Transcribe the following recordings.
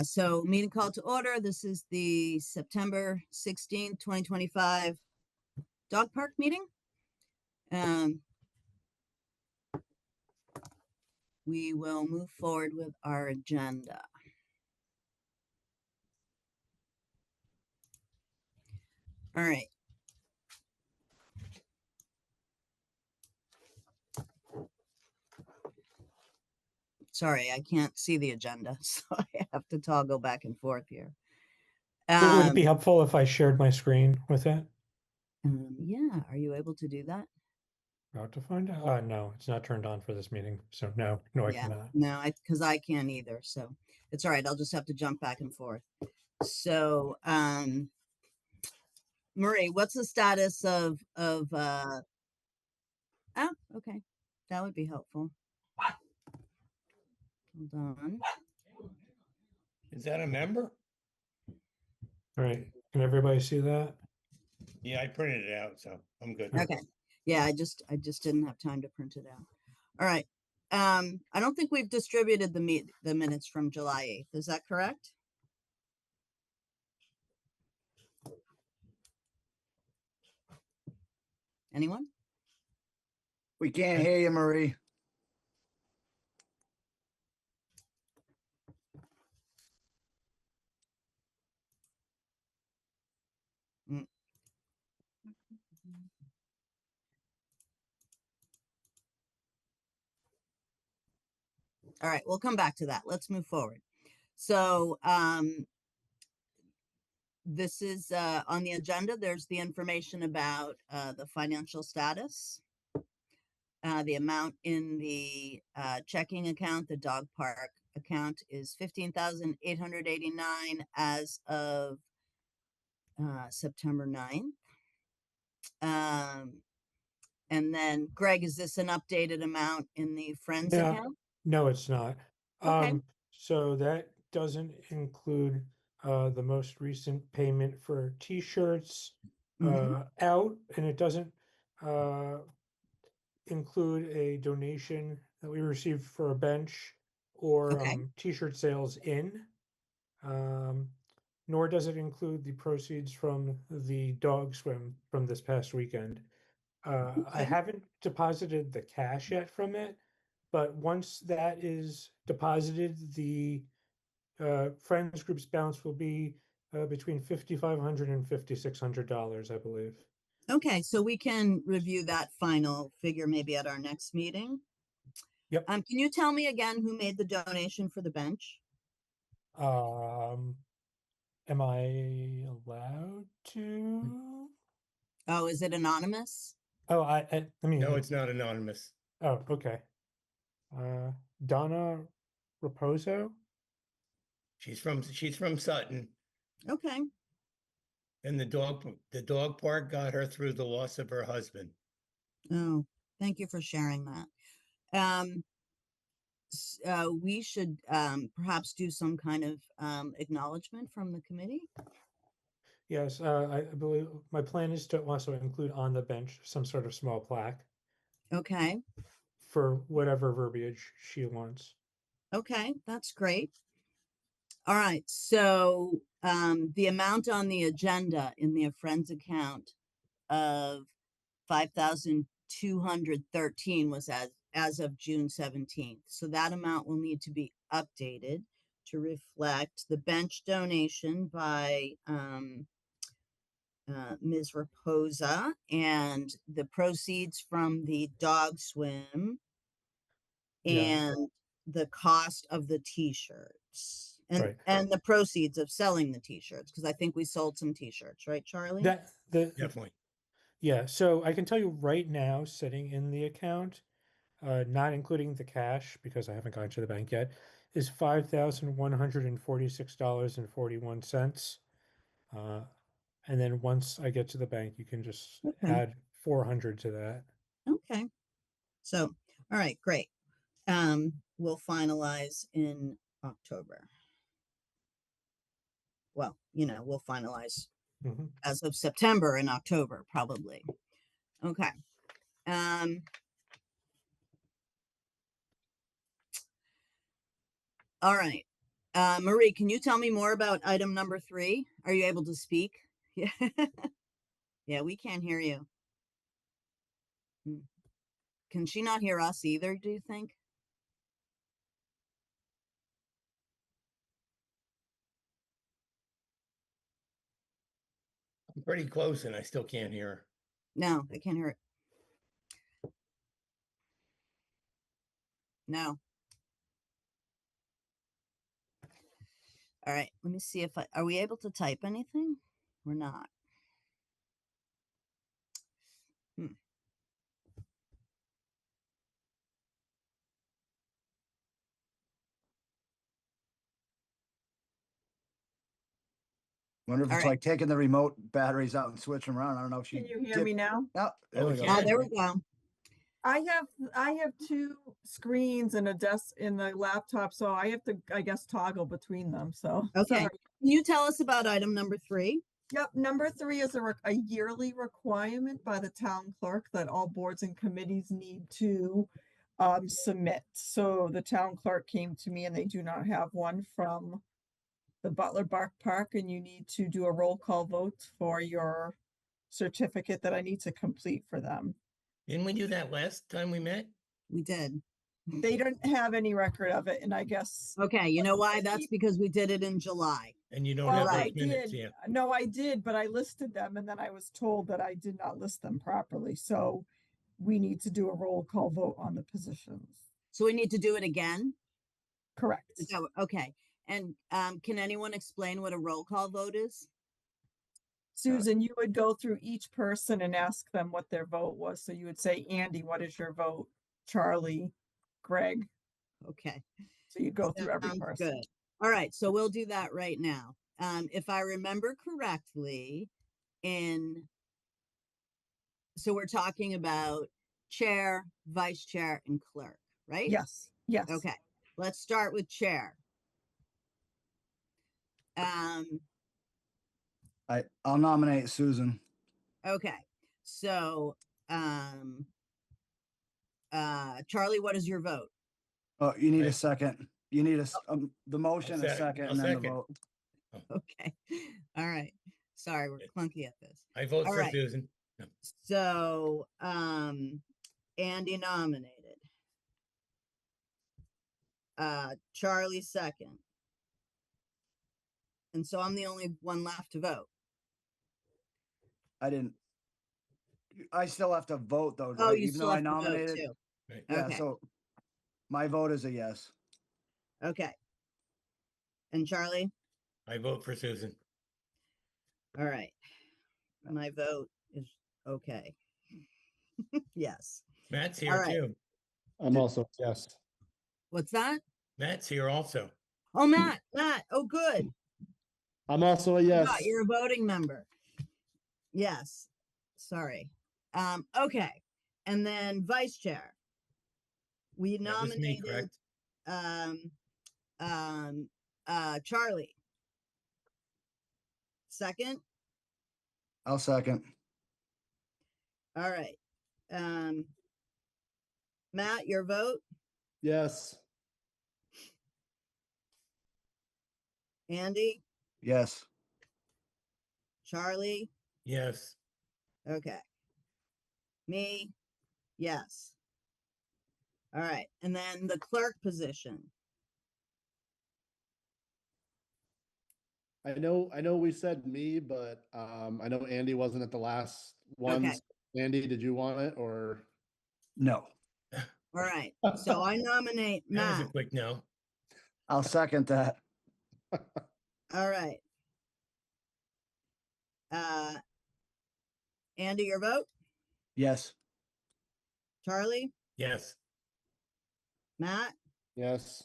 So meeting call to order. This is the September 16th, 2025 dog park meeting. We will move forward with our agenda. All right. Sorry, I can't see the agenda, so I have to toggle back and forth here. Would it be helpful if I shared my screen with it? Yeah, are you able to do that? About to find out. No, it's not turned on for this meeting. So no, I Yeah, cannot. no, because I can't either. So it's all right. I'll just have to jump back and forth. So, Marie, what's the status of oh, okay. That would be helpful. Hold on. Is that a member? All right. Can everybody see that? Yeah, I printed it out, so I'm good. Okay. Yeah, I just didn't have time to print it out. All right. I don't think we've distributed the minutes from July 8th. Is that correct? Anyone? We can't hear you, Marie. All right, we'll come back to that. Let's move forward. So this is on the agenda. There's the information about the financial status. The amount in the checking account, the dog park account, is $15,889 as of September 9th. And then, Greg, is this an updated amount in the Friends account? No, it's not. Okay. So that doesn't include the most recent payment for t-shirts out, and it doesn't include a donation that we received for a bench or Okay. t-shirt sales in. Nor does it include the proceeds from the dog swim from this past weekend. I haven't deposited the cash yet from it, but once that is deposited, the Friends Group's balance will be between $5,500 and $5,600, I believe. Okay, so we can review that final figure maybe at our next meeting. Yep. Can you tell me again who made the donation for the bench? Am I allowed to? Oh, is it anonymous? Oh, I mean, No, it's not anonymous. Oh, okay. Donna Raposo. She's from Sutton, Okay. and the dog park got her through the loss of her husband. Oh, thank you for sharing that. We should perhaps do some kind of acknowledgement from the committee. Yes, I believe my plan is to also include on the bench some sort of small plaque. Okay. For whatever verbiage she wants. Okay, that's great. All right, so the amount on the agenda in the Friends account of 5,213 was as of June 17th. So that amount will need to be updated to reflect the bench donation by Ms. Raposa and the proceeds from the dog swim and the cost of the t-shirts and the proceeds of selling the t-shirts, because I think we sold some t-shirts, right, Charlie? Definitely. Yeah, so I can tell you right now, sitting in the account, not including the cash because I haven't gone to the bank yet, is $5,146.41. And then once I get to the bank, you can just add 400 to that. Okay. So, all right, great. We'll finalize in October. Well, we'll finalize as of September and October, probably. Okay. All right. Marie, can you tell me more about item number 3? Are you able to speak? Yeah. Yeah, we can't hear you. Can she not hear us either, do you think? I'm pretty close and I still can't hear her. No, I can't hear it. No. All right, let me see if are we able to type anything? We're not. Wonder if All it's right. like taking the remote batteries out and switching them around. I don't know if she Can you hear did- me now? Oh, there Oh, we go. yeah. There we go. I have two screens and a desk in the laptop, so I have to, I guess, toggle between them. So Okay. sorry. Can you tell us about item number 3? Yep, number 3 is a yearly requirement by the town clerk that all boards and committees need to submit. So the town clerk came to me and they do not have one from the Butler Park, and you need to do a roll call vote for your certificate that I need to complete for them. Didn't we do that last time we met? We did. They don't have any record of it, and I guess. Okay, you know why? That's because we did it in July. And you don't Well, have right. those minutes, yeah. No, I did, but I listed them and then I was told that I did not list them properly. So we need to do a roll call vote on the positions. So we need to do it again? Correct. Is that okay. And can anyone explain what a roll call vote is? Susan, you would go through each person and ask them what their vote was. So you would say, Andy, what is your vote? Charlie, Greg. Okay. So you go through every Sounds person. good. All right, so we'll do that right now. If I remember correctly, so we're talking about chair, vice chair, and clerk, right? Yes, yes. Okay, let's start with chair. I'll nominate Susan. Okay, so Charlie, what is your vote? Oh, you need a Right. second. You need the motion, a second, I'll and then the second. vote. Okay, all right. Sorry, we're clunky at this. I vote All for right. Susan. So, Andy nominated. Charlie second. And so I'm the only one left to vote. I still have to vote though, Oh, right? you Even still though I have to vote nominated. too. Right. Yeah, Okay. so my vote is a yes. Okay. And Charlie? I vote for Susan. All right. My vote is okay. Yes. Matt's All here right. too. I'm also, yes. What's that? Matt's here also. Oh, Matt. Oh, good. I'm also a yes. You're a voting member. Yes. Sorry. Okay. And then vice chair. We That was me, nominated correct? Charlie. Second. I'll second. All right. Matt, your vote. Yes. Andy, Yes. Charlie. Yes. Okay. Me, yes. All right. And then the clerk position. I know we said me, but I know Andy wasn't at the last one. Okay. Andy, did you want it or? No. All right. So I nominate That was a Matt. quick no. I'll second that. All right. Andy, your vote. Yes. Charlie, Yes. Matt, Yes.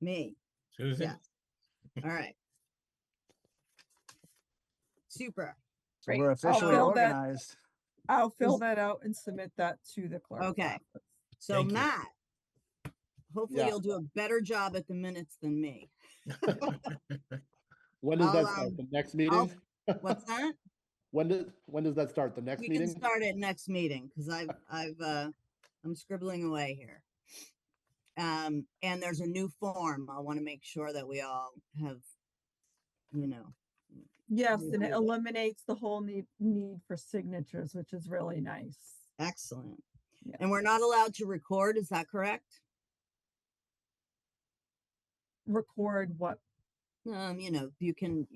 me. Susan? Yes. All right. Super. So Great. we're I'll officially fill that- organized. I'll fill that out and submit that to the clerk. Okay. So Thank you. Matt, hopefully Yeah. you'll do a better job at the minutes than me. When does I'll, that start? The next meeting? What's that? When does that start? The next We meeting? can start at next meeting because I'm scribbling away here. And there's a new form. I want to make sure that we all have, you know, Yes, and it reviewed it. eliminates the whole need for signatures, which is really nice. Excellent. Yeah. And we're not allowed to record, is that correct? Record what? You know, you can,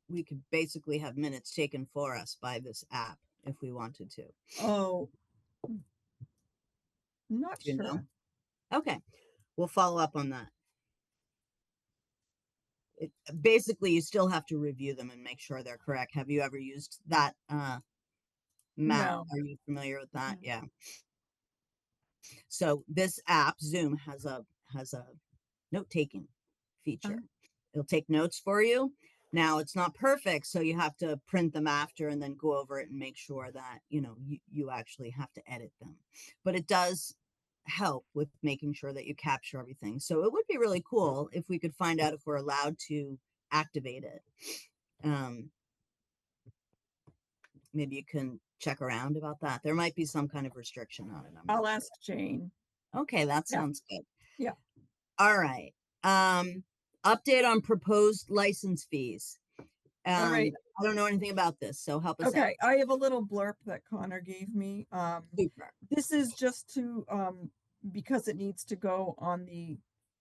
we could basically have minutes taken for us by this app if we wanted to. Oh, not Do you know? sure. Okay, we'll follow up on that. Basically, you still have to review them and make sure they're correct. Have you ever used that, Matt? No. Are you familiar with that? No. Yeah. So this app, Zoom, has a note-taking feature. It'll take notes for you. Now it's not perfect, so you have to print them after and then go over it and make sure that you actually have to edit them. But it does help with making sure that you capture everything. So it would be really cool if we could find out if we're allowed to activate it. Maybe you can check around about that. There might be some kind of restriction on it. I'm not I'll sure. ask Jane. Okay, that Yeah. sounds good. Yeah. All right. Update on proposed license fees. All right. I don't know anything about this, so help us out. Okay, I have a little blurb that Connor gave me. Super. This is just to because it needs to go on the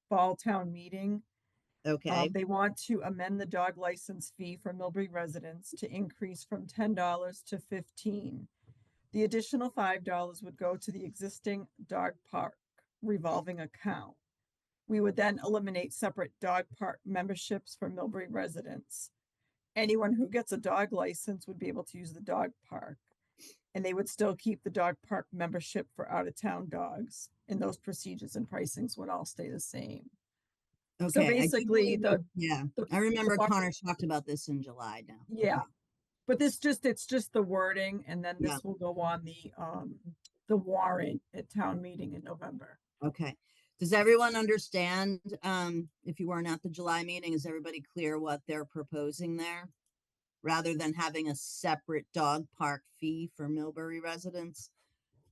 fall town meeting. Okay. They want to amend the dog license fee for Millbury residents to increase from $10 to $15. The additional $5 would go to the existing dog park revolving account. We would then eliminate separate dog park memberships for Millbury residents. Anyone who gets a dog license would be able to use the dog park, and they would still keep the dog park membership for out-of-town dogs, and those procedures and pricings would all stay the same. Okay. So I do basically, believe yeah, the- I remember bar- Connor talked about this in July now. Yeah, Okay. but it's just the wording, and then Yeah. this will go on the warrant at town meeting in November. Okay. Does everyone understand, if you weren't at the July meeting, is everybody clear what they're proposing there? Rather than having a separate dog park fee for Millbury residents?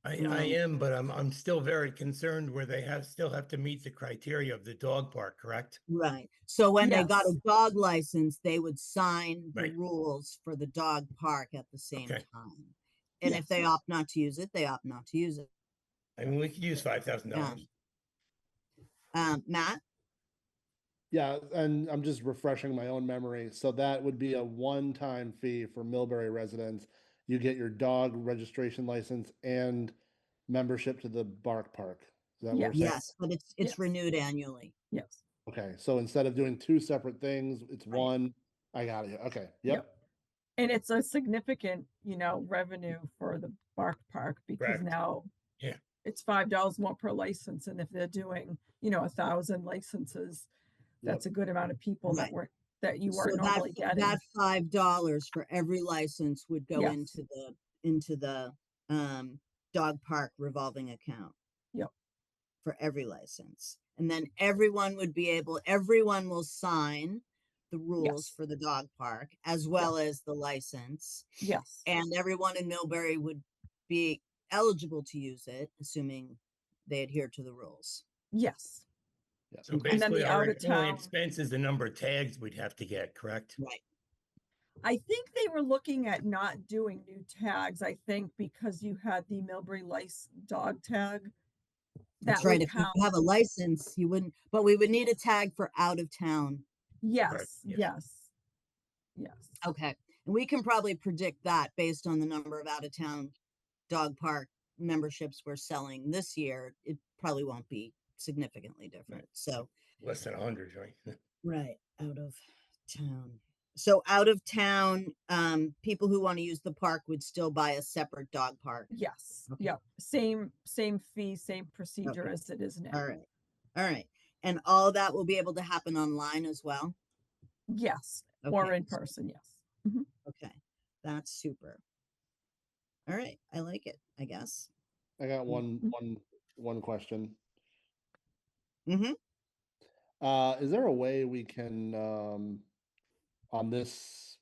I am, but I'm still very concerned where they still have to meet the criteria of the dog park, correct? Right. So when they got a Yes. dog license, they would sign the Right. rules for the dog park at the same Okay. time. And if Yes. they opt not to use it, they opt not to use it. I mean, we could use $5,000. Matt? Yeah, and I'm just refreshing my own memory. So that would be a one-time fee for Millbury residents. You get your dog registration license and membership to the Bark Park. Is that what we're saying? Yes, but it's Yes. renewed annually. Yes. Okay, so instead of doing two separate things, it's Right. one. I got it. Okay, yep. And it's a significant, revenue for the Bark Park because Correct. now Yeah. it's $5 more per license. And if they're doing, 1,000 licenses, that's a good amount of people Right. that you So weren't normally getting. that $5 for every license would go Yes. into the dog park revolving account. Yep. For every license. And then everyone will sign the rules Yes. for the dog park as well as the license. Yes. And everyone in Millbury would be eligible to use it, assuming they adhere to the rules. Yes. So And then basically, the our out of only town, expense is the number of tags we'd have to get, correct? Right. I think they were looking at not doing new tags. I think because you had the Millbury lice dog tag. That's that right. would If count. you have a license, you wouldn't, but we would need a tag for out of town. Yes. yes. Yes. Yes. Okay. And we can probably predict that based on the number of out of town dog park memberships we're selling this year. It probably won't be significantly different. Right. So, Less than 100, right? right, out of town. So out of town, people who want to use the park would still buy a separate dog park. Yes. Okay. Yep. Same fee, same procedure Okay. as it is now. All right. All right. And all that will be able to happen online as well. Yes. Or Okay. in person. Yes. Mhm. Okay. That's super. All right. I like it, I guess. I got Mhm. one question. Mm-hmm. Is there a way we can, on this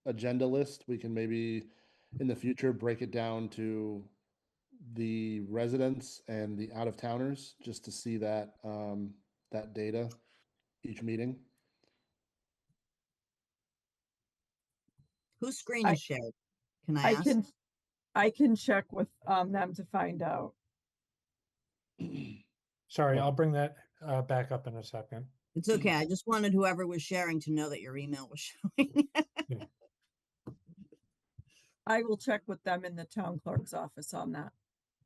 agenda list, we can maybe in the future break it down to the residents and the out of towners, just to see that, that data each meeting. Whose screen I- is shared? Can I I ask? I can check with them to find out. Sorry, Yeah. I'll bring that back up in a second. It's okay. I just wanted whoever was sharing to know that your email was showing. I will check with them in the town clerk's office on that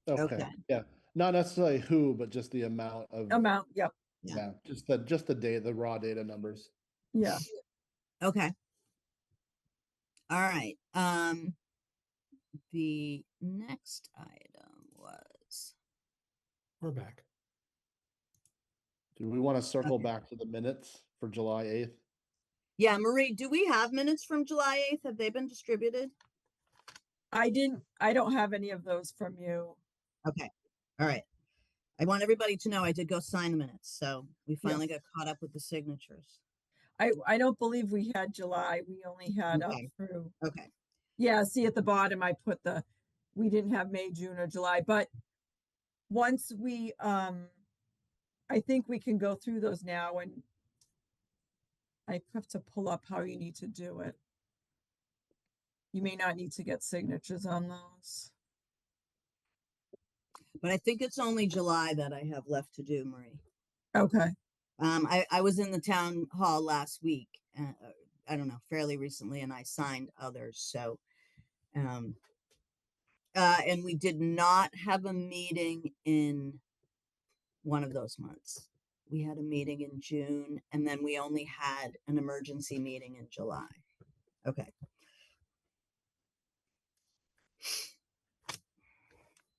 Okay, Okay. yeah, not necessarily who, but just the amount of, amount. Yep. yeah, just the data, the raw data numbers. Yeah. Okay. All right. The next item was, We're back. Do we want to circle Okay. back to the minutes for July 8th? yeah, Marie, do we have minutes from July 8th? Have they been distributed? I don't have any of those from you. Okay. All right. I want everybody to know I did go sign the minutes, so we finally got caught up with the signatures. I don't believe we had July. We only had up Okay. through. Okay. Yeah, see at the bottom, I put we didn't have May, June, or July, but once we, I think we can go through those now, and I have to pull up how you need to do it. You may not need to get signatures on those. But I think it's only July that I have left to do, Marie. Okay. I was in the town hall last week, I don't know, fairly recently, and I signed others. So, and we did not have a meeting in one of those months. We had a meeting in June, and then we only had an emergency meeting in July. Okay.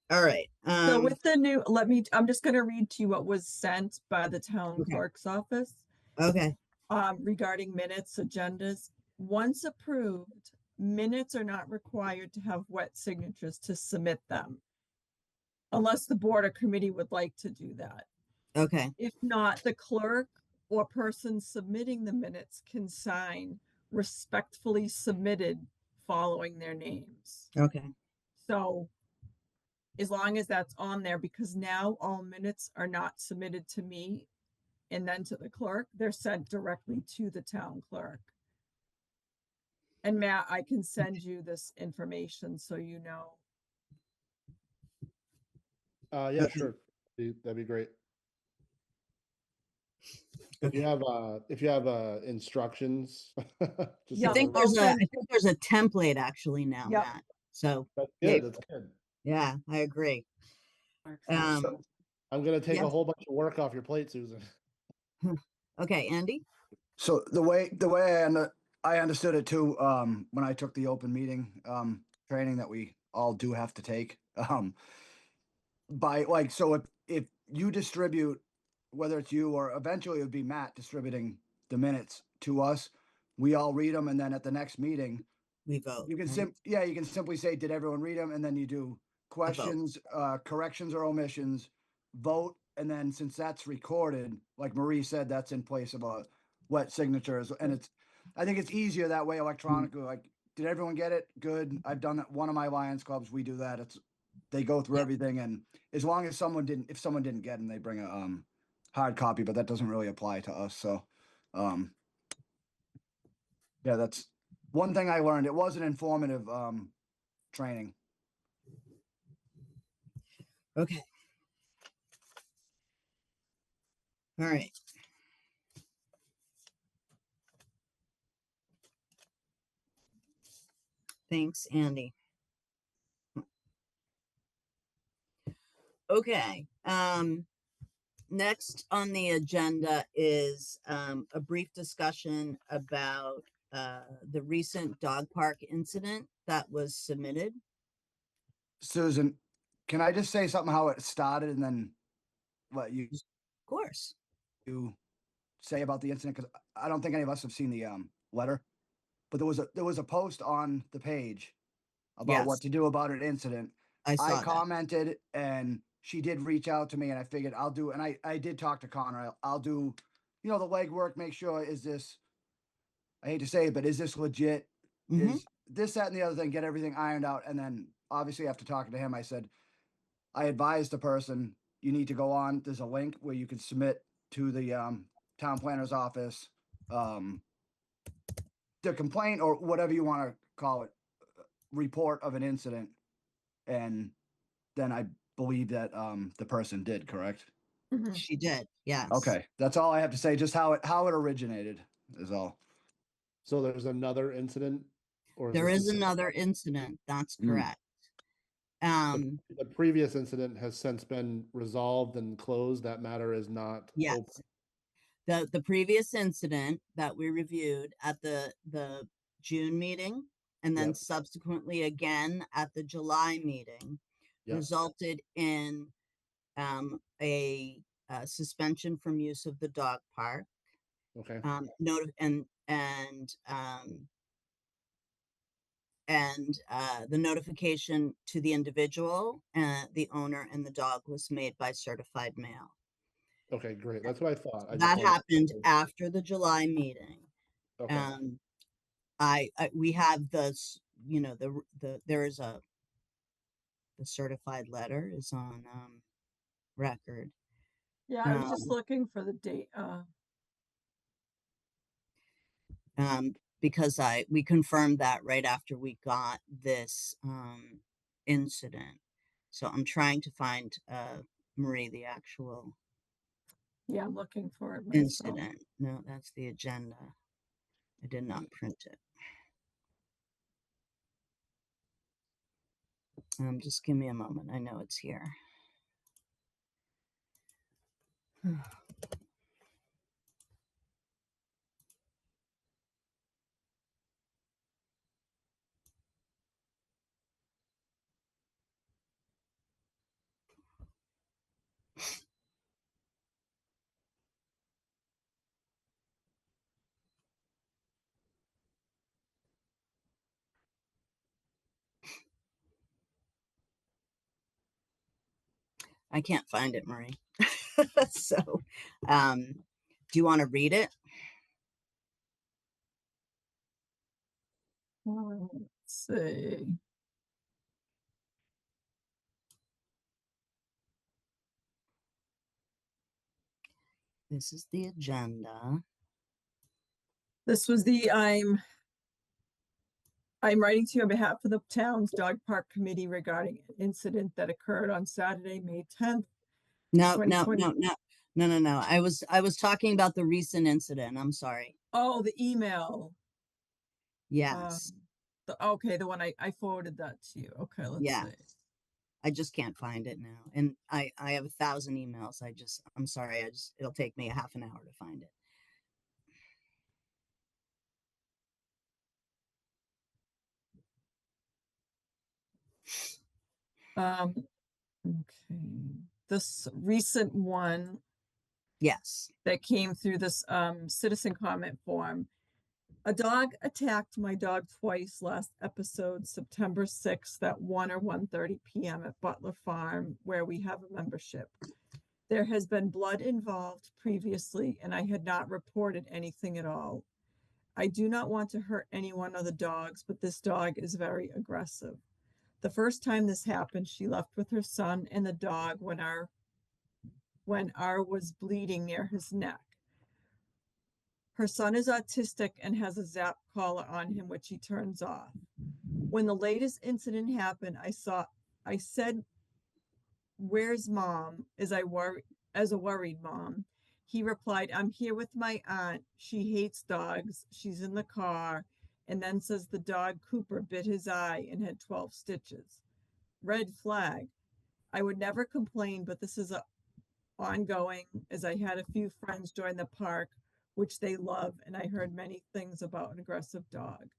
All right. So with the new, I'm just gonna read to you what was sent by the town Okay. clerk's office. Okay. Regarding minutes, agendas. Once approved, minutes are not required to have wet signatures to submit them. Unless the board or committee would like to do that. Okay. If not, the clerk or person submitting the minutes can sign respectfully submitted following their names. Okay. So as long as that's on there, because now all minutes are not submitted to me and then to the clerk, they're sent directly to the town clerk. And Matt, I can send you this information so you know. Yeah, Okay. sure. That'd be great. If Okay. you have instructions. just Yeah, I so think that- I'll there's send- a template actually now, Yep. Matt. So That's Yeah. good, that's good. yeah, I agree. So, I'm gonna take yeah. a whole bunch of work off your plate, Susan. Okay, Andy. So the way I understood it too, when I took the open meeting training that we all do have to take, by like, so if you distribute, whether it's you or eventually it would be Matt distributing the minutes to us, we all read them, and then at the next meeting We vote. you can right? you can simply say, did everyone read them? And then you do questions, corrections or omissions, vote. And then since that's recorded, like Marie said, that's in place of a wet signatures. And I think it's easier that way electronically. Like, did everyone get it? Good. I've done that. One of my Lions clubs, we do that. They go through Yeah. everything. And as long as if someone didn't get them, they bring a hard copy, but that doesn't really apply to us. So, yeah, that's one thing I learned. It was an informative training. Okay. All right. Thanks, Andy. Okay. Next on the agenda is a brief discussion about the recent dog park incident that was submitted. Susan, can I just say something how it started and then let you Of course. say about the incident? Because I don't think any of us have seen the letter, but there was a post on the page about what Yes, to do about an incident. I I saw that. commented and she did reach out to me, and I figured I'll do, and I did talk to Connor. I'll do, the legwork, make sure, is this, I hate to say it, but is this legit? Mhm. Is this, that, and the other thing, get everything ironed out. And then obviously after talking to him, I said, I advised the person, you need to go on, there's a link where you can submit to the town planner's office the complaint or whatever you want to call it, report of an incident. And then I believe that the person did, correct? Mhm. She did, yes. Okay, that's all I have to say, just how it originated is all. So there's another incident? Or There this is the same- another incident, that's Mm. correct. The previous incident has since been resolved and closed. That matter is not Yes. open. The previous incident that we reviewed at the June meeting and then Yep. subsequently again at the July meeting Yep. resulted in a suspension from use of the dog park. Okay. The notification to the individual, the owner, and the dog was made by certified mail. Okay, great. That's what I thought. I just That wanted- happened after the July meeting. Okay. We have there is the certified letter is on record. Yeah, I was just looking for the date. Because we confirmed that right after we got this incident. So I'm trying to find Marie the actual Yeah, I'm looking for it myself. incident. No, that's the agenda. I did not print it. Just give me a moment. I know it's here. I can't find it, Marie. So, do you want to read it? Let's see. This is the agenda. This was I'm writing to you on behalf of the town's dog park committee regarding an incident that occurred on Saturday, May 10th. No. 2020. I was talking about the recent incident. I'm sorry. Oh, the email. Yes. Okay, the one I forwarded that to you. Okay, let's Yeah. see. I just can't find it now. And I have 1,000 emails. I'm sorry. It'll take me a half an hour to find it. Okay. This recent one Yes. that came through this citizen comment form. A dog attacked my dog twice last episode, September 6th at 1 or 1:30 p.m. at Butler Farm, where we have a membership. There has been blood involved previously, and I had not reported anything at all. I do not want to hurt anyone or the dogs, but this dog is very aggressive. The first time this happened, she left with her son and the dog when our was bleeding near his neck. Her son is autistic and has a zap collar on him, which he turns off. When the latest incident happened, I said, "Where's mom?" as a worried mom. He replied, "I'm here with my aunt. She hates dogs. She's in the car." And then says the dog Cooper bit his eye and had 12 stitches. Red flag. I would never complain, but this is ongoing, as I had a few friends join the park, which they love, and I heard many things about an aggressive dog.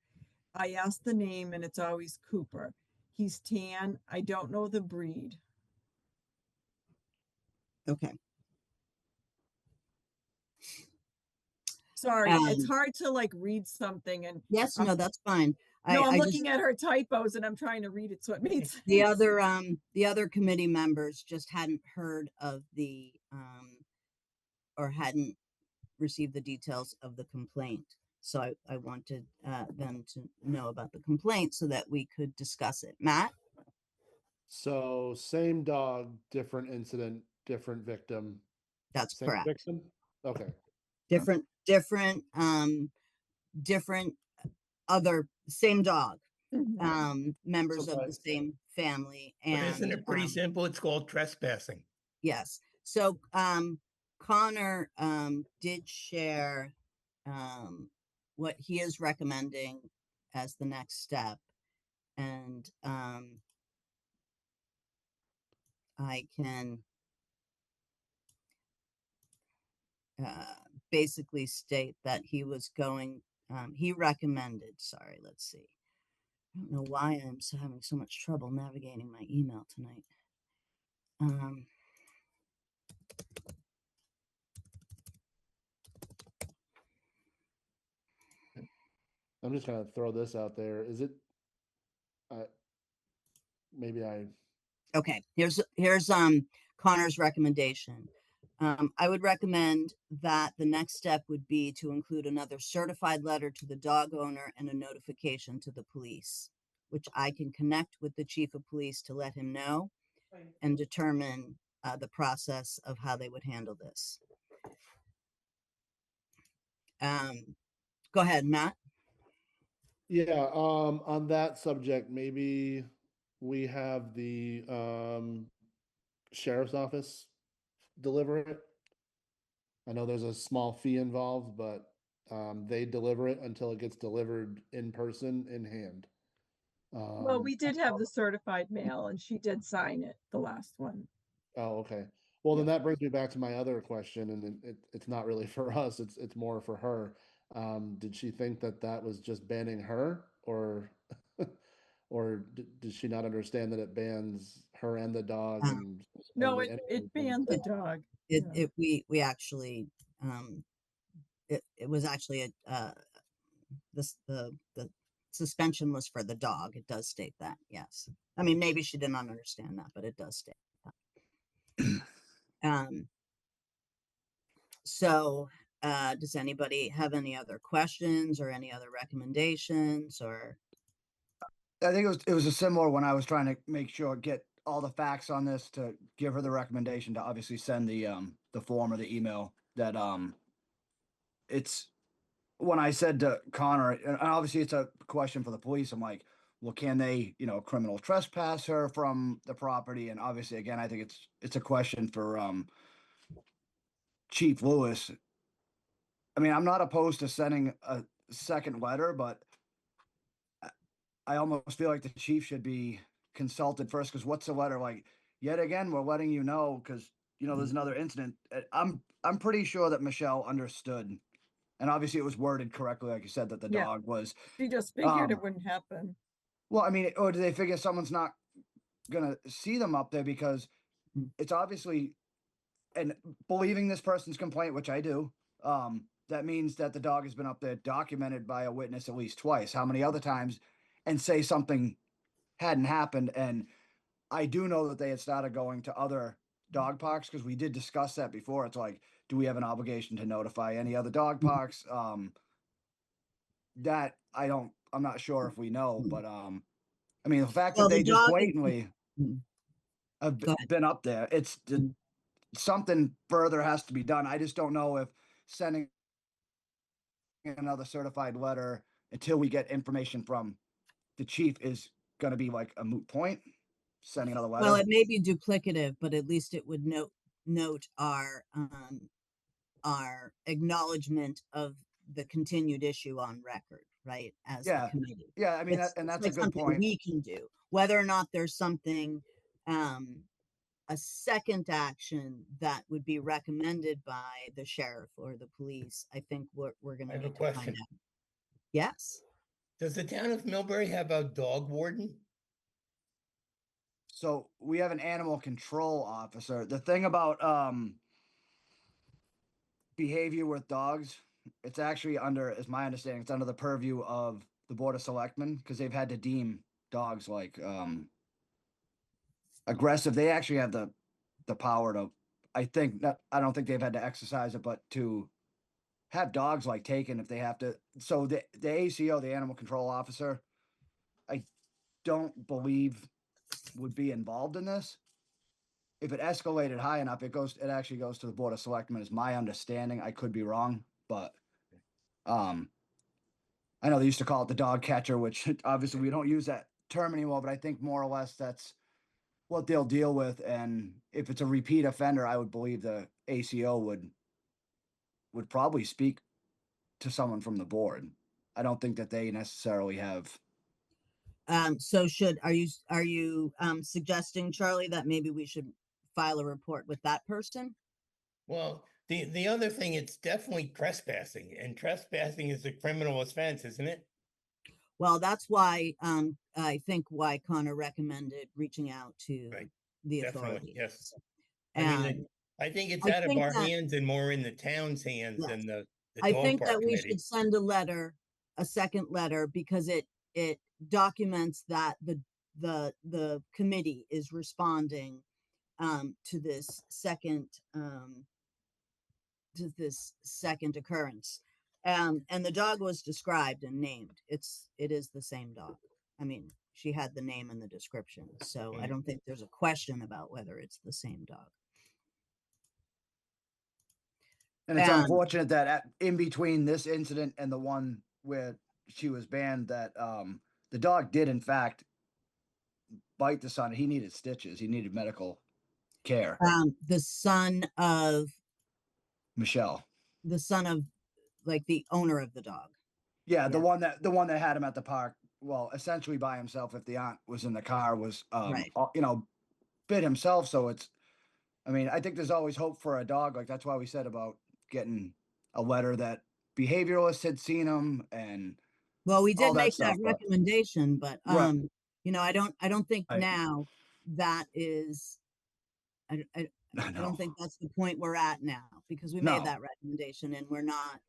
I asked the name, and it's always Cooper. He's tan. I don't know the breed. Okay. Sorry, it's hard to read something and Yes. No, that's fine. I'm looking at her typos and I'm trying to read it so it makes sense. The other committee members just hadn't heard of the or hadn't received the details of the complaint. So I wanted them to know about the complaint so that we could discuss it. Matt? So same dog, different incident, different victim, That's same correct. victim? Okay. Different, different other, same dog, members So, of but- the same family. But isn't And it pretty simple? It's called trespassing. yes, so Connor did share what he is recommending as the next step. And I can basically state that he was going, he recommended, sorry, let's see. I don't know why I'm having so much trouble navigating my email tonight. I'm just gonna throw this out there. Is it, maybe Okay, here's Connor's recommendation. I would recommend that the next step would be to include another certified letter to the dog owner and a notification to the police, which I can connect with the chief of police to let him know and determine the process of how they would handle this. Go ahead, Matt. Yeah, on that subject, maybe we have the sheriff's office deliver it. I know there's a small fee involved, but they deliver it until it gets delivered in person, in hand. Well, we did have the certified mail and she did sign it, the last one. Oh, okay. Well, then that brings me back to my other question, and it's not really for us, it's more for her. Did she think that that was just banning her, or or did she not understand that it bans her and the dog Um, and No, any it banned the dog. Yeah. We actually it was actually the suspension was for the dog. It does state that, yes. I mean, maybe she did not understand that, but it does state that. So does anybody have any other questions or any other recommendations or? I think it was a similar when I was trying to make sure, get all the facts on this to give her the recommendation to obviously send the form or the email that it's when I said to Connor, and obviously it's a question for the police. I'm like, well, can they, criminal trespass her from the property? And obviously, again, I think it's a question for Chief Lewis. I mean, I'm not opposed to sending a second letter, but I almost feel like the chief should be consulted first, because what's the letter like? Yet again, we're letting you know because there's another incident. I'm pretty sure that Michelle understood, and obviously it was worded correctly, like you said, that the Yeah. dog was. She just figured it wouldn't happen. Well, I mean, or do they figure someone's not gonna see them up there because it's obviously, and believing this person's complaint, which I do, that means that the dog has been up there documented by a witness at least twice. How many other times? And say something hadn't happened. And I do know that they had started going to other dog parks because we did discuss that before. It's like, do we have an obligation to notify any other dog parks? That I'm not sure if we know, but I mean, the fact Well, that they the just dog is- blatantly have Go ahead. been up there, it's something further has to be done. I just don't know if sending another certified letter until we get information from the chief is going to be like a moot point. Sending another letter. Well, it may be duplicative, but at least it would note our acknowledgement of the continued issue on record, right? As the Yeah. committee. Yeah, I mean, It's and that's a like good something point. we can do. Whether or not there's something, a second action that would be recommended by the sheriff or the police, I think we're going I to have a need to find question. out. Yes. Does the town of Millbury have a dog warden? So we have an animal control officer. The thing about behavior with dogs, it's actually under, as my understanding, it's under the purview of the Board of Selectmen because they've had to deem dogs like aggressive. They actually have the power to, I think, not, I don't think they've had to exercise it, but to have dogs like taken if they have to. So the ACO, the animal control officer, I don't believe would be involved in this. If it escalated high enough, it actually goes to the Board of Selectmen, is my understanding. I could be wrong, but I know they used to call it the dog catcher, which obviously we don't use that term anymore, but I think more or less that's what they'll deal with. And if it's a repeat offender, I would believe the ACO would probably speak to someone from the board. I don't think that they necessarily have. So are you suggesting, Charlie, that maybe we should file a report with that person? Well, the other thing, it's definitely trespassing, and trespassing is a criminal offense, isn't it? Well, that's why I think why Connor recommended reaching out to Right. the Definitely, authorities. yes. And I mean, I think it's I out of think our that- hands and more in the town's hands Yes. than the I dog think park that we committee. should send a second letter, because it documents that the committee is responding to this second occurrence. And the dog was described and named. It is the same dog. I mean, she had the name and the description, so I Mm. don't think there's a question about whether it's the same dog. And it's And- unfortunate that in between this incident and the one where she was banned, that the dog did in fact bite the son. He needed stitches. He needed medical care. The son of Michelle. like the owner of the dog. Yeah, the Yeah. one that had him at the park. Well, essentially by himself. If the aunt was in the car, was Right. bit himself. So it's. I mean, I think there's always hope for a dog. Like that's why we said about getting a letter that behavioralists had seen him and Well, we all did that make stuff, that but- recommendation, but Right. I don't think I- now that is. I No. don't think that's the point we're at now, because we No. made that recommendation, and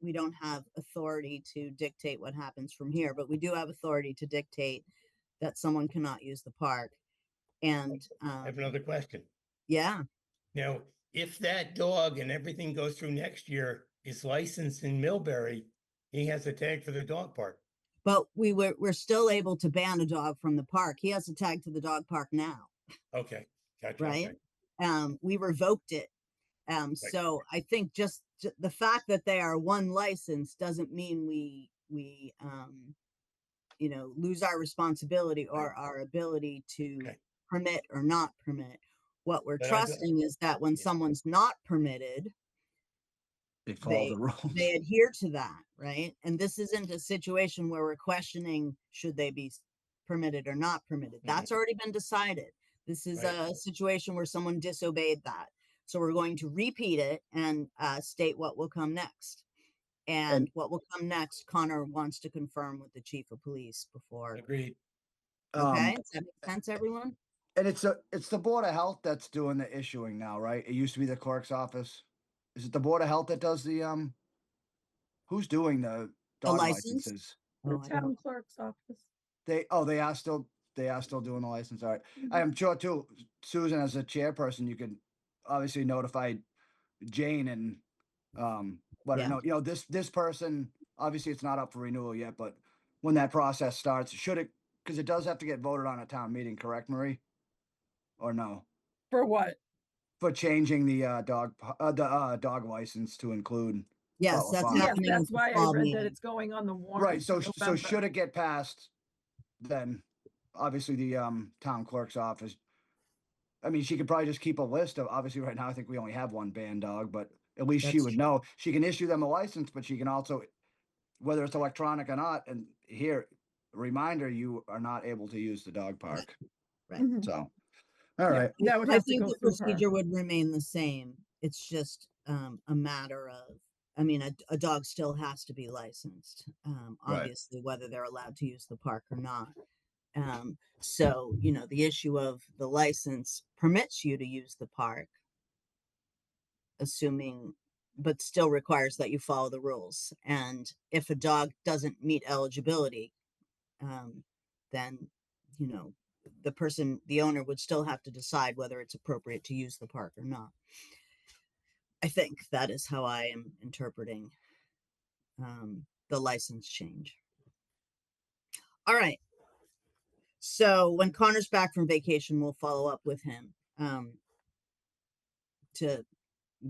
we don't have authority to dictate what happens from here, but we do have authority to dictate that someone cannot use the park. And I have another question. yeah, Now, if that dog and everything goes through next year is licensed in Millbury, he has a tag for the dog park. but we're still able to ban a dog from the park. He has a tag to the dog park now, Okay, gotcha. right? okay. We revoked it. So I think just the fact that they are one license doesn't mean we lose our responsibility or our ability to Okay. permit or not permit. What we're But I thought- trusting is that when Yeah. someone's not permitted, They follow the rules. they adhere to that, right? And this isn't a situation where we're questioning should they be permitted or not permitted. That's already been decided. This is Right. a situation where someone disobeyed that. So we're going to repeat it and state what will come next. And what will come next, Connor wants to confirm with the chief of police before. Agreed. Okay, does that make sense, everyone? And it's the Board of Health that's doing the issuing now, right? It used to be the clerk's office. Is it the Board of Health that does the who's doing the dog license? licenses? The Oh, I don't- town clerk's office. They are still doing the license. All right. Mhm. I am sure too, Susan, as a chairperson, you could obviously notify Jane and let her Yeah. know, this person, obviously it's not up for renewal yet, but when that process starts, because it does have to get voted on at town meeting, correct, Marie? Or no? For what? For changing the dog license to include. Yes, Butler that's Farm. Yes, happening. at that's the why I fall read that meeting. it's going on the warrant. Right, so for so November. should it get passed, then obviously the town clerk's office. I mean, she could probably just keep a list of, obviously right now I think we only have one banned dog, but at least she That's would true. know. She can issue them a license, but she can also, whether it's electronic or not, and here, reminder, you are not able to use the dog park. Right. Mhm. So, all Yeah, right. That would I have to think go the through her. procedure would remain the same. It's just a matter of, I mean, a dog still has to be licensed, Right. obviously, whether they're allowed to use the park or not. So, the issue of the license permits you to use the park, but still requires that you follow the rules. And if a dog doesn't meet eligibility, then, the owner would still have to decide whether it's appropriate to use the park or not. I think that is how I am interpreting the license change. All right. So when Connor's back from vacation, we'll follow up with him to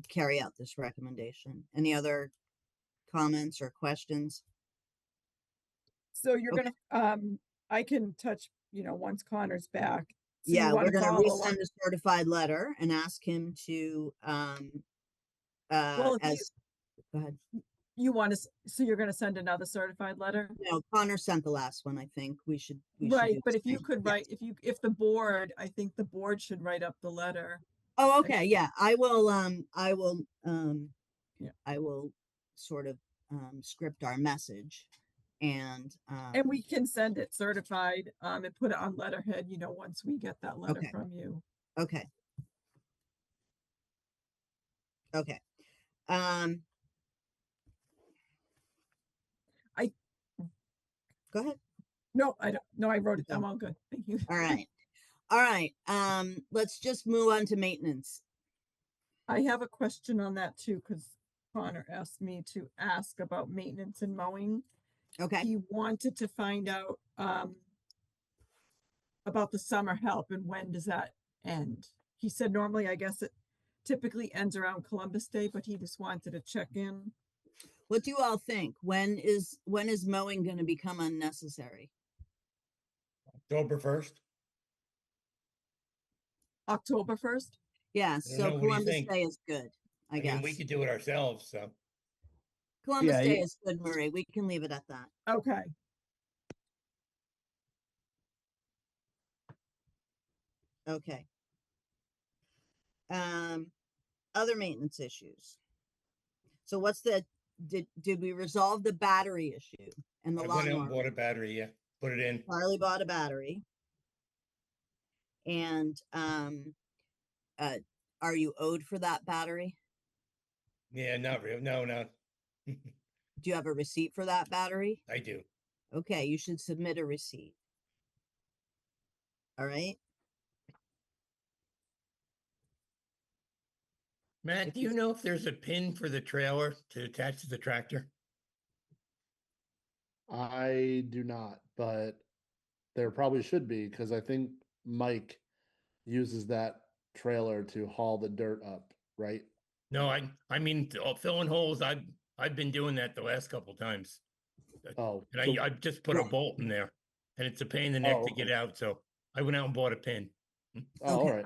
carry out this recommendation. Any other comments or questions? So you're Okay. gonna, I can touch, once Connor's back. So you Yeah, we're wanna gonna follow up? resend a certified letter and ask him to Well, if as go ahead. you want to, so you're gonna send another certified letter? No, Connor sent the last one. I think we should do Right, the but if you same. could Yes. write, if the board, I think the board should write up the letter. Oh, and- okay, yeah, I will Yeah. I will sort of script our message and And we can send it certified, and put it on letterhead, once we get that letter Okay. from you. okay. Okay. Um I- Go ahead. No, I don't, no, I wrote it, Okay. I'm all good, thank you. All right. All right. Let's just move on to maintenance. I have a question on that too, because Connor asked me to ask about maintenance and mowing. Okay. He wanted to find out, about the summer help and when does that end? He said normally, I guess it typically ends around Columbus Day, but he just wanted to check in. What do you all think? When is mowing going to become unnecessary? October 1st. October 1st? Yeah, know, so what do you Columbus think? Day is good, I I mean, we guess. could do it ourselves, so. Columbus Yeah, Day you- is good, Marie. We can leave it at that. Okay, Okay. Other maintenance issues. So what's did we resolve the battery issue and the I went out and lawnmower? bought a battery, yeah, put it in. Charlie bought a battery. And are you owed for that battery? Yeah, not real, no, no. Do you have a receipt for that battery? I do. Okay, you should submit a receipt. All right. Matt, do you know if there's a pin for the trailer to attach to the tractor? I do not, but there probably should be, because I think Mike uses that trailer to haul the dirt up, right? No, I mean, filling holes, I've been doing that the last couple times. Oh, And so- I just put a Right. bolt in there and it's a pain in the neck Oh, to get okay. out, so I went out and bought a pin. oh, all Okay. right.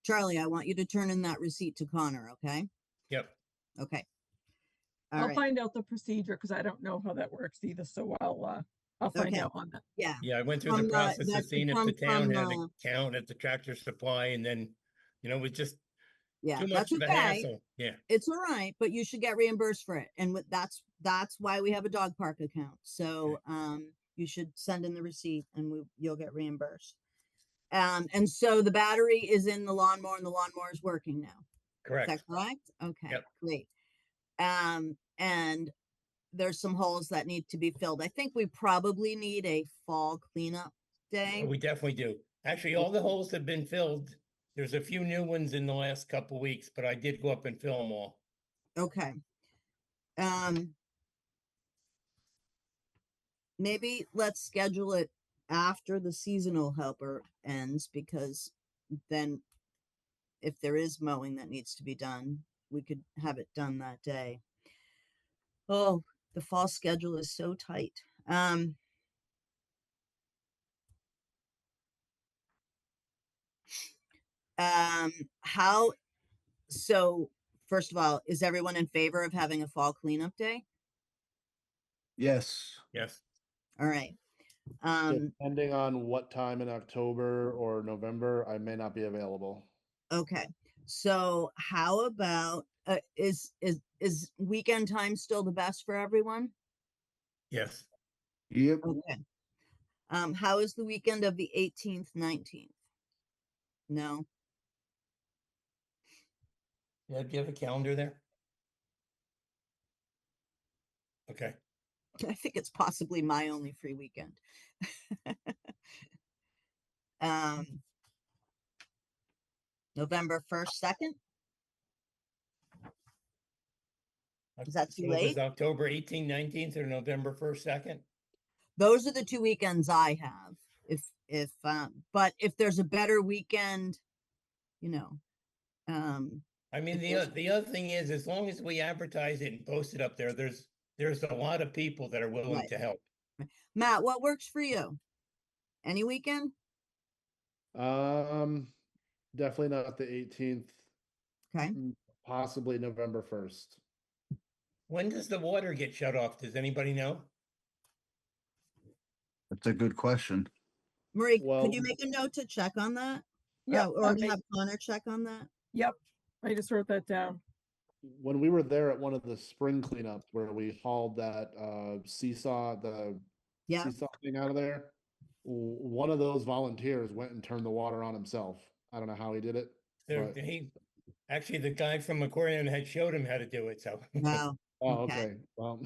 Charlie, I want you to turn in that receipt to Connor, okay? Yep. Okay. All I'll right. find out the procedure because I don't know how that works either, so I'll find Okay. out on that. Yeah. Yeah, I went through the From, process that of should seeing if come the town from, had an account at the tractor supply, and then, it was just yeah, too that's much of a okay. hassle. Yeah, It's all right, but you should get reimbursed for it. And that's why we have a dog park account. So you should send in the receipt and you'll get reimbursed. And so the battery is in the lawnmower and the lawnmower is working now. Is correct. that correct? Okay, Yep. great. And there's some holes that need to be filled. I think we probably need a fall cleanup day. We definitely do. Actually, all the holes have been filled. There's a few new ones in the last couple weeks, but I did go up and fill them all. Okay. Maybe let's schedule it after the seasonal helper ends, because then if there is mowing that needs to be done, we could have it done that day. Oh, the fall schedule is so tight. How, so first of all, is everyone in favor of having a fall cleanup day? Yes. Yes. All right. Depending on what time in October or November, I may not be available. Okay. So how about, is weekend time still the best for everyone? Yes. Yep. Okay. How is the weekend of the 18th, 19th? No. Yeah, do you have a calendar there? Okay. I think it's possibly my only free weekend. November 1st, 2nd? Is that too So it was late? October 18th, 19th, or November 1st, 2nd? those are the 2 weekends I have. But if there's a better weekend, you know, I mean, If the, there's- the other thing is, as long as we advertise it and post it up there, there's a lot of people that are willing Right. to help. Matt, what works for you? Any weekend? Definitely not the 18th, Okay. possibly November 1st. When does the water get shut off? Does anybody know? That's a good question. Marie, Well- could you make a note to check on that? Yep, Or okay. have Connor check on that? Yep, I just wrote that down. When we were there at one of the spring cleanups where we hauled that seesaw, the Yeah. seesaw thing out of there, one of those volunteers went and turned the water on himself. I don't know how he did it, but Actually, the guy from Aquarium had showed him how to do it, so. Wow. oh, Okay. okay. Well,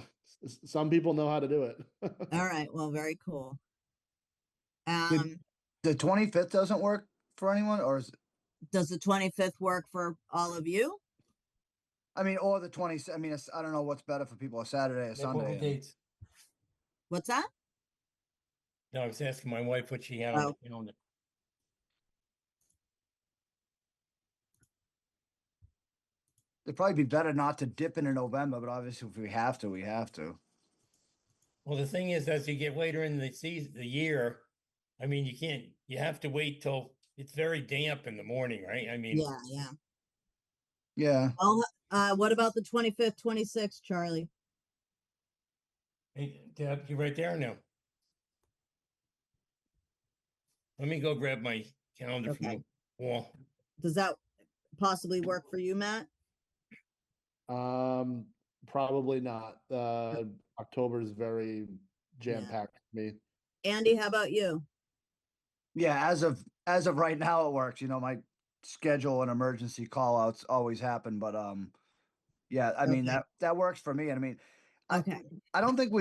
some people know how to do it. All right. Well, very cool. Did- Um, The 25th doesn't work for anyone, or is does the 25th work for all of you? I mean, or the 20th? I mean, I don't know what's better for people, a Saturday or What Sunday. were and- dates? What's that? No, I was asking my wife what she had on the calendar. It'd probably be better not to dip into November, but obviously if we have to, we have to. Well, the thing is, as you get later in the season, the year, I mean, you have to wait till it's very damp in the morning, right? I mean, Yeah, yeah. Yeah. What about the 25th, 26th, Charlie? hey, Deb, you right there now? Let me go grab my calendar from Okay. the wall. Does that possibly work for you, Matt? Probably not. October is very jam-packed for me. Andy, how about you? Yeah, as of right now it works. You know, my schedule and emergency call outs always happen, but yeah, I mean Okay. that works for me. And I mean, Okay. I don't think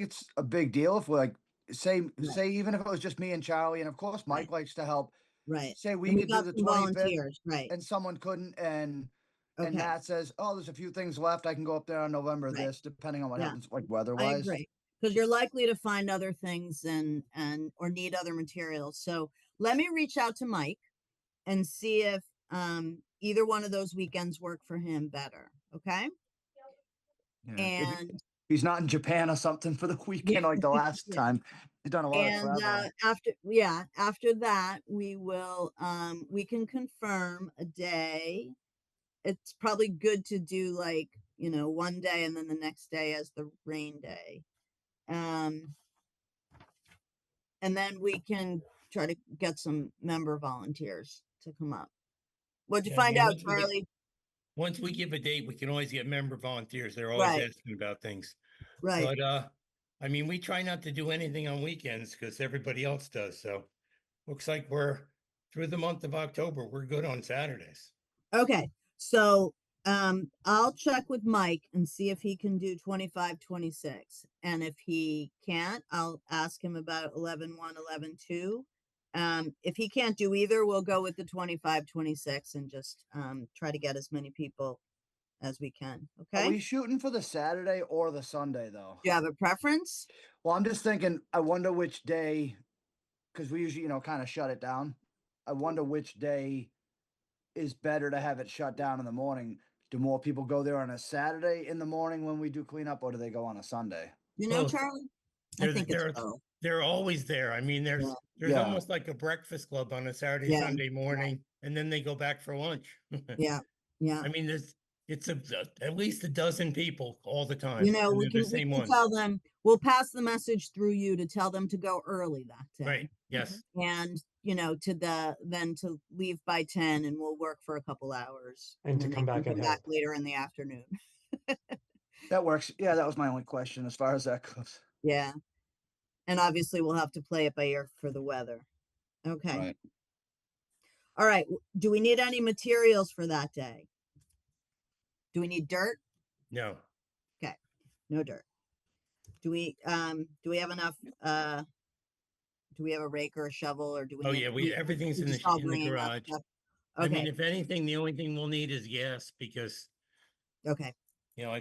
it's a big deal if we like say Right. even if it was just me and Charlie, and of course Mike likes to help. Right. Say we And we could do got the some 25th volunteers, right? and someone couldn't, and Okay. Matt says, "Oh, there's a few things left. I can go up there on November Right. this, depending on what Yeah. happens, like weather I wise." agree. Because you're likely to find other things or need other materials. So let me reach out to Mike and see if either one of those weekends work for him better. Okay. And He's not in Japan or something for the weekend like the last Yeah. time. He's done a lot of traveling. after that we can confirm a day. It's probably good to do like, one day and then the next day as the rain day. And then we can try to get some member volunteers to come up. What'd you Yeah, I find mean, out, once we get- Charlie? Once we give a date, we can always get member volunteers. They're always Right. asking about things. Right. But I mean, we try not to do anything on weekends because everybody else does. So looks like we're through the month of October. We're good on Saturdays. Okay. So I'll check with Mike and see if he can do 25, 26. And if he can't, I'll ask him about 11-1, 11-2. If he can't do either, we'll go with the 25, 26 and just try to get as many people as we can. Are Okay. we shooting for the Saturday or the Sunday though? Do you have a preference? Well, I'm just thinking, I wonder which day, because we usually, kind of shut it down. I wonder which day is better to have it shut down in the morning. Do more people go there on a Saturday in the morning when we do cleanup, or do they go on a Sunday? Both. Charlie? I They're, think it's they're, both. they're always there. I mean, there's Yeah. almost like a breakfast club on a Saturday, Yeah. Sunday morning, and then they go back for lunch. Yeah. Yeah. I mean, it's at least a dozen people all the time. You know, and we they're can, the same we can ones. tell them, we'll pass the message through you to tell them to go early that day. Right. Yes. And, to leave by 10 and we'll work for a couple hours. And to then they come can back and come help. back later in the afternoon. That works. Yeah, that was my only question as far as that goes. Yeah. And obviously we'll have to play it by ear for the weather. Okay. Right. All right. Do we need any materials for that day? Do we need dirt? No. No dirt. Do we have enough, do we have a rake or a shovel or do we? Oh need- yeah, everything's we in just the all in the bringing up garage. stuff? I mean, Okay, if anything, the only thing we'll need is gas because okay, you know,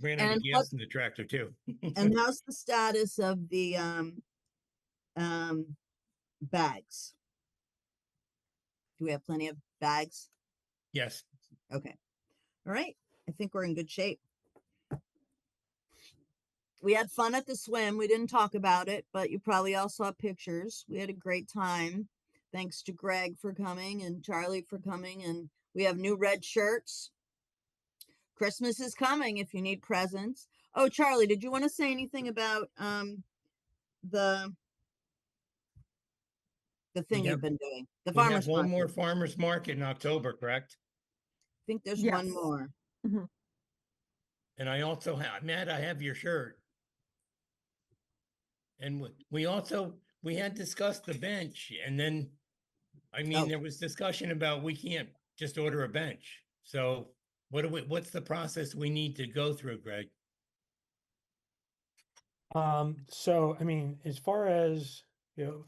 ran out of And gas in the tractor too. And how's the status of the bags? Do we have plenty of bags? Yes, Okay. All right. I think we're in good shape. We had fun at the swim. We didn't talk about it, but you probably all saw pictures. We had a great time. Thanks to Greg for coming and Charlie for coming. And we have new red shirts. Christmas is coming if you need presents. Oh, Charlie, did you want to say anything about the thing have- you've been doing? The we have farmer's one market. more farmer's market in October, correct? I think there's Yes. one more. And I also have, Matt, I have your shirt. And we had discussed the bench, and then, I mean, Oh. there was discussion about we can't just order a bench. So what's the process we need to go through, Greg? So I mean, as far as, the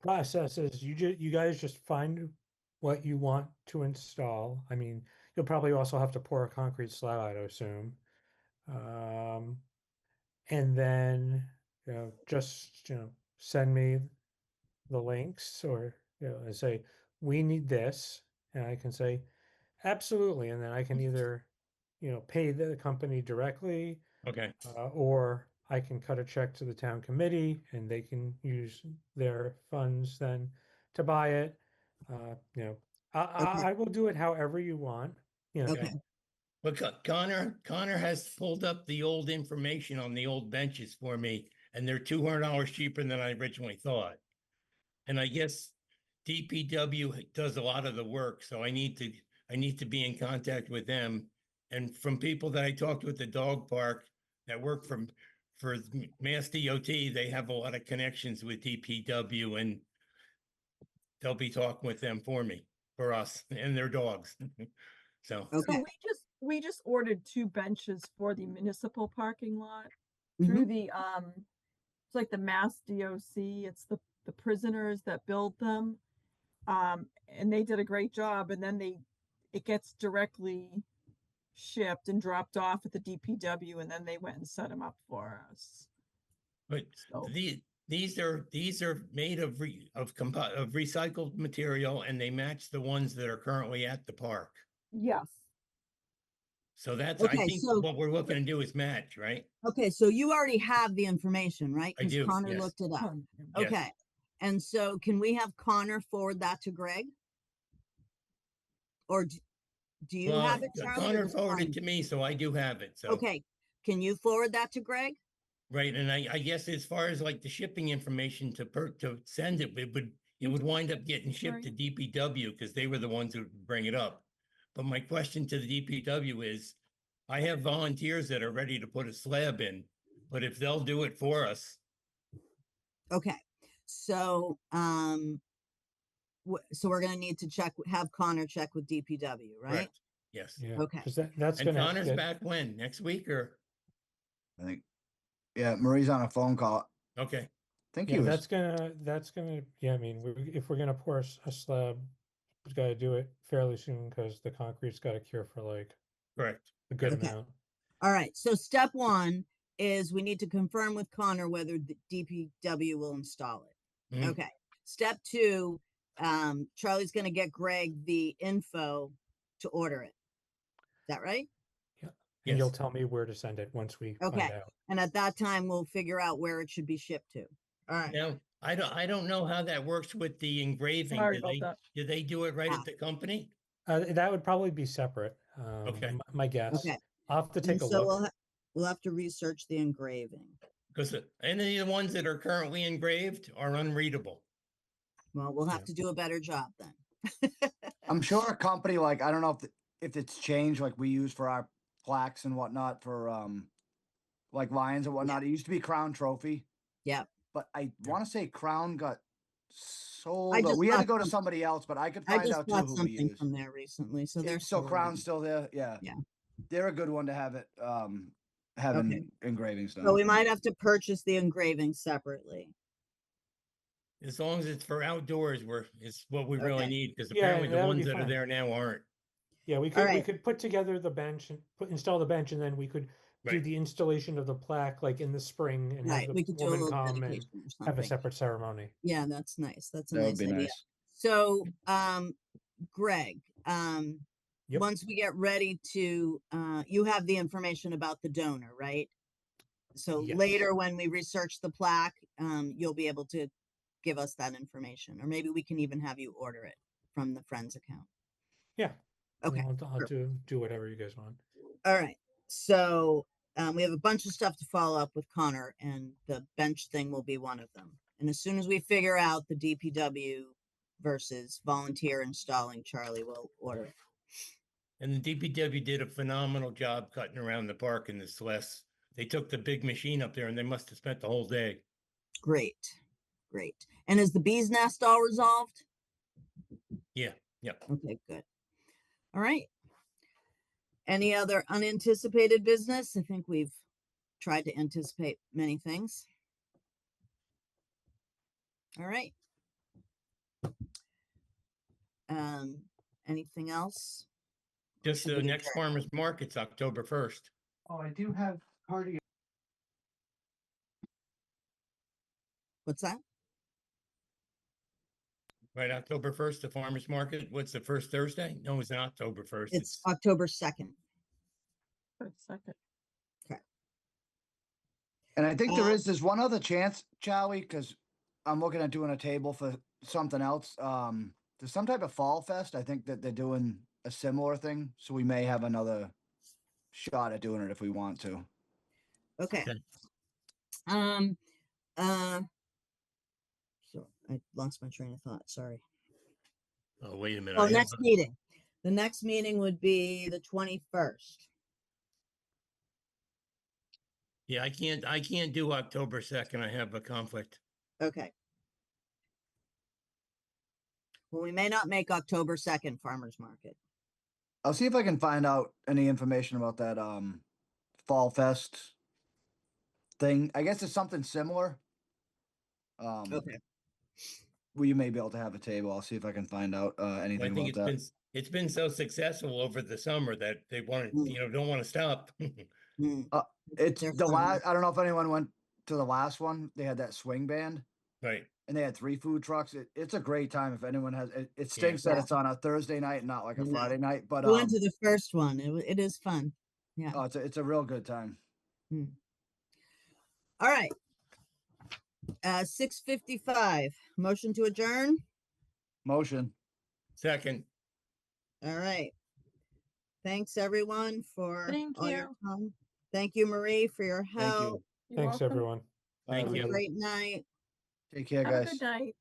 process is, you guys just find what you want to install. I mean, you'll probably also have to pour a concrete slab, I'd assume. And then, just, send me the links, or, and say, we need this, and I can say, absolutely. And then I can either, pay the company directly, Okay, or I can cut a check to the town committee and they can use their funds then to buy it. I will do it however you want, Okay. but Connor has pulled up the old information on the old benches for me, and they're $200 cheaper than I originally thought. And I guess DPW does a lot of the work, so I need to be in contact with them. And from people that I talked to at the dog park that work for Mass DOT, they have a lot of connections with DPW, and they'll be talking with them for us and their dogs. So So Okay. we just ordered 2 benches for the municipal parking lot Mhm. through the it's like the Mass DOC. It's the prisoners that build them. And they did a great job, and then it gets directly shipped and dropped off at the DPW, and then they went and set them up for us. But So these are made of recycled material, and they match the ones that are currently at the park. yes. So I Okay, think so- what we're looking to do is match, right? Okay, so you already have the information, right? I Because do, Connor yes. looked it up. Yes. Okay. And so can we have Connor forward that to Greg? Or do you Well, have it, Charlie? or Connor does forwarded Connor? to me, so I do have it. So, Okay, can you forward that to Greg? right. And I guess as far as like the shipping information to send it, it would wind up getting shipped to DPW because they were the ones who would bring it up. But my question to the DPW is, I have volunteers that are ready to put a slab in, but if they'll do it for us, Okay, so, so we're gonna need to have Connor check with DPW, right? correct? Yes. Yeah, Okay. because that's And gonna Connor's get, back when? Next week or? I think, yeah, Marie's on a phone call. Okay, I think yeah, he was, that's gonna, yeah, I mean, if we're gonna pour a slab, we've got to do it fairly soon because the concrete's got to cure for like correct. a good Okay. amount. All right, so step 1 is we need to confirm with Connor whether the DPW will install it. Mhm. Okay. Step 2, Charlie's gonna get Greg the info to order it. Is that right? And you'll Yes. tell me where to send it once we Okay. find out. And at that time, we'll figure out where it should be shipped to. All right. Now, I don't know how that works with the engraving. Sorry about that. Do they do it right Ah. at the company? That would probably be separate. Okay. My guess. Okay. I'll have to And take a so look. we'll have to research the engraving. Because any of the ones that are currently engraved are unreadable. Well, we'll have Yeah. to do a better job then. I'm sure a company like, I don't know if it's changed, like we use for our plaques and whatnot for, like lions and whatnot. It used to be Crown Trophy. Yep. But I want to say Crown got sold. I or just we had to bought go to some- somebody else, but I could I find just out too bought who we something use. from there recently, so they're So still Crown's around. still there. Yeah. Yeah. They're a good one to have it, having engravings done. So we might have to purchase the engraving separately. As long as it's for outdoors, it's what we really Okay. need, because Yeah, apparently the that would ones be that are fine. there now aren't. Yeah, we All could right. put together the bench and install the bench, and then we could do Right. the installation of the plaque like in the spring and have Right, the we could do a woman little come and dedication or have a something. separate ceremony. Yeah, that's nice. That's a That would nice be idea. nice. So, Greg, Yep. once we get ready to, you have the information about the donor, right? So Yes. later when we research the plaque, you'll be able to give us that information, or maybe we can even have you order it from the Friends account. Yeah. Okay. I'll do whatever you guys want. All right. So we have a bunch of stuff to follow up with Connor, and the bench thing will be one of them. And as soon as we figure out the DPW versus volunteer installing, Charlie will order it. And the DPW did a phenomenal job cutting around the park in this last. They took the big machine up there and they must have spent the whole day. Great. Great. And is the bee's nest all resolved? Yeah. Okay, good. All right. Any other unanticipated business? I think we've tried to anticipate many things. All right. Anything else? Or Just should the we next adjourn? farmer's market's October 1st. Oh, I do have cardio. What's that? Right, October 1st, the farmer's market. What's the first Thursday? No, it's not October 1st. It's October 2nd. For a second. And I think there's one other chance, Charlie, because I'm looking at doing a table for something else. There's some type of fall fest. I think that they're doing a similar thing, so we may have another shot at doing it if we want to. Okay. Okay. So I lost my train of thought. Sorry. Oh, wait a minute. Oh, I have next meeting. The next meeting would be the 21st. Yeah, I can't do October 2nd. I have a conflict. Okay. Well, we may not make October 2nd farmer's market. I'll see if I can find out any information about that fall fest thing. I guess it's something similar. Okay. Well, you may be able to have a table. I'll see if I can find out I anything think about that. it's been so successful over the summer that they want Mm. to, don't want to stop. Mm, It's they're the fun. last. I don't know if anyone went to the last one. They had that swing band, Right. and they had 3 food trucks. It's a great time if anyone has. It stinks that Yeah. it's on a Thursday night and not like a I know. Friday night. But We went to the first one. It is fun. Yeah. oh, it's a real good time. All right. 6:55. Motion to adjourn. Motion. Second. All right. Thanks everyone for Thank all your you. time. Thank you, Marie, for your Thank help. you. You're Thanks, welcome. everyone. Bye, Thank Have you. a everybody. great night. Take care, Have a guys. good night.